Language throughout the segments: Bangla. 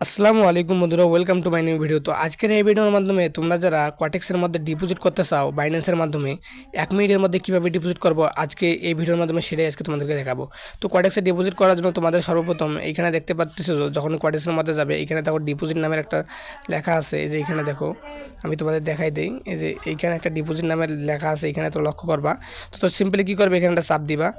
আসসালামু আলাইকুম বন্ধুরা, welcome to my new video. তো আজকের এই ভিডিওর মাধ্যমে তোমরা যারা কোয়াটেক্সের মধ্যে ডিপোজিট করতে চাও বাইন্যান্সের মাধ্যমে 1 মিনিটের মধ্যে কীভাবে ডিপোজিট করবো আজকে এই ভিডিওর মাধ্যমে সেটাই আজকে তোমাদেরকে দেখাবো। তো কোয়াটেক্সে ডিপোজিট করার জন্য তোমাদের সর্বপ্রথম এইখানে দেখতে পাচ্ছ, যখন কোয়াটেক্সের মধ্যে যাবে এইখানে দেখো ডিপোজিট নামের একটা লেখা আছে। এই যে এইখানে দেখো, আমি তোমাদের দেখাই দিই। এই যে এইখানে একটা ডিপোজিট নামের লেখা আছে, এখানে তো লক্ষ্য করবা। তো সিম্পলি কী করবে, এখানে একটা চাপ দিবা।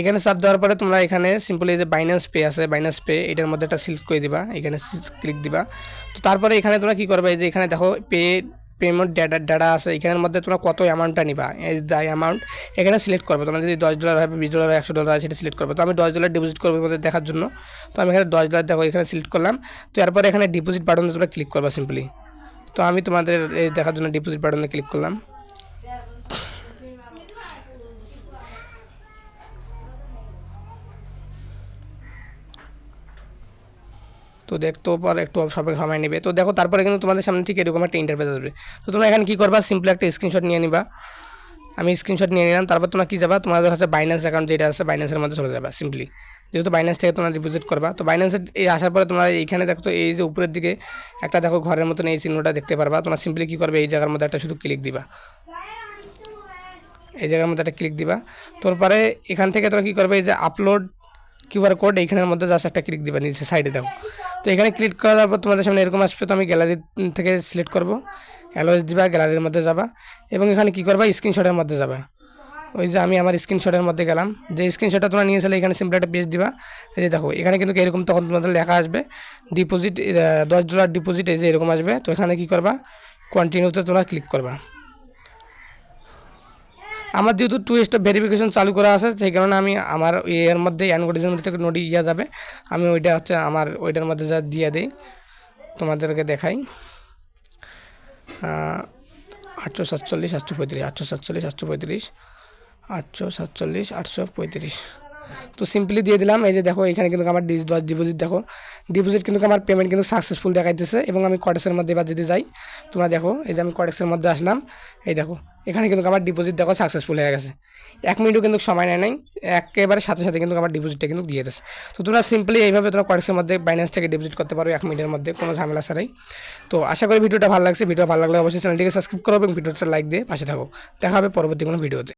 এখানে চাপ দেওয়ার পরে তোমরা এখানে সিম্পলি এই যে বাইন্যান্স পে আছে, বাইন্যান্স পে এটার মধ্যে একটা সিলেক্ট করে দিবা, এখানে ক্লিক দিবা। তো তারপরে এখানে তোমরা কী করবে, এই যে এখানে দেখো পেমেন্ট ডাটা আছে, এখানের মধ্যে তোমরা কত অ্যামাউন্টটা নিবা, এই দাই অ্যামাউন্ট এখানে সিলেক্ট করবে। তোমরা যদি $10 হয়, $20 হয়, $100 হয়, সেটা সিলেক্ট করবে। তো আমি $10 ডিপোজিট করবো তোমাদের দেখার জন্য। তো আমি এখানে $10 দেখো এখানে সিলেক্ট করলাম। তো এরপরে এখানে ডিপোজিট বাটনে তোমরা ক্লিক করবা সিম্পলি। তো আমি তোমাদের এই দেখার জন্য ডিপোজিট বাটনে ক্লিক করলাম। তো দেখতো পর একটু সময় নেবে। তো দেখো তারপরে কিন্তু তোমাদের সামনে ঠিক এরকম একটা ইন্টারফেস আসবে। তো তোমরা এখানে কী করবা, সিম্পলি একটা স্ক্রিনশট নিয়ে নিবা। আমি স্ক্রিনশট নিয়ে নিলাম। তারপর তোমরা কী যাবা, তোমাদের হচ্ছে বাইন্যান্স অ্যাকাউন্ট যেটা আছে বাইন্যান্সের মধ্যে চলে যাবা সিম্পলি। যেহেতু বাইন্যান্স থেকে তোমরা ডিপোজিট করবা, তো বাইন্যান্সে এই আসার পরে তোমরা এইখানে দেখো, তো এই যে উপরের দিকে একটা দেখো ঘরের মতন এই চিহ্নটা দেখতে পারবা। তোমরা সিম্পলি কী করবে, এই জায়গার মধ্যে একটা শুধু ক্লিক দিবা, এই জায়গার মধ্যে একটা ক্লিক দিবা। তারপরে এখান থেকে তোমরা কী করবে, এই যে আপলোড কিউআর কোড এইখানের মধ্যে জাস্ট একটা ক্লিক দিবা নিচে সাইডে দেখো। তো এখানে ক্লিক করার পর তোমাদের সামনে এরকম আসবে। তো আমি গ্যালারি থেকে সিলেক্ট করবো, অ্যালোয়েস দিবা, গ্যালারির মধ্যে যাবা এবং এখানে কী করবা, স্ক্রিনশটের মধ্যে যাবা। ওই যে আমি আমার স্ক্রিনশটের মধ্যে গেলাম, যে স্ক্রিনশটটা তোমরা নিয়েছিলে এখানে সিম্পলি একটা পেজ দিবা। এই যে দেখো এখানে কিন্তু এরকম তখন তোমাদের লেখা আসবে ডিপোজিট $10 ডিপোজিট, এই যে এরকম আসবে। তো এখানে কী করবা, কন্টিনিউতে তোমরা ক্লিক করবা। আমার যেহেতু 2 স্টেপ ভেরিফিকেশন চালু করা আছে, সেই কারণে আমি আমার এর মধ্যে অ্যানকোডিজের মধ্যে একটা নোটি ইয়া যাবে, আমি ওইটা হচ্ছে আমার ওইটার মধ্যে যা দিয়ে দিই তোমাদেরকে দেখাই। 847 835 847 835 847 835। তো সিম্পলি দিয়ে দিলাম। এই যে দেখো এখানে কিন্তু আমার ডিপোজিট দেখো, ডিপোজিট কিন্তু আমার পেমেন্ট কিন্তু সাকসেসফুল দেখাইতেছে। এবং আমি কটেক্সের মধ্যে এবার যদি যাই, তোমরা দেখো এই যে আমি কটেক্সের মধ্যে আসলাম, এই দেখো এখানে কিন্তু আমার ডিপোজিট দেখো সাকসেসফুল হয়ে গেছে। 1 মিনিটও কিন্তু সময় নেয় নাই, একেবারে সাথে সাথে কিন্তু আমার ডিপোজিটটা কিন্তু দিয়ে দিচ্ছে। তো তোমরা সিম্পলি এইভাবে তোমরা কটেক্সের মধ্যে বাইন্যান্স থেকে ডিপোজিট করতে পারো 1 মিনিটের মধ্যে, কোনো ঝামেলা ছাড়াই। তো আশা করি ভিডিওটা ভালো লাগছে। ভিডিও ভালো লাগলে অবশ্যই চ্যানেলটিকে সাবস্ক্রাইব করো এবং ভিডিওটা লাইক দিয়ে পাশে থাকো। দেখা হবে পরবর্তী কোনো ভিডিওতে।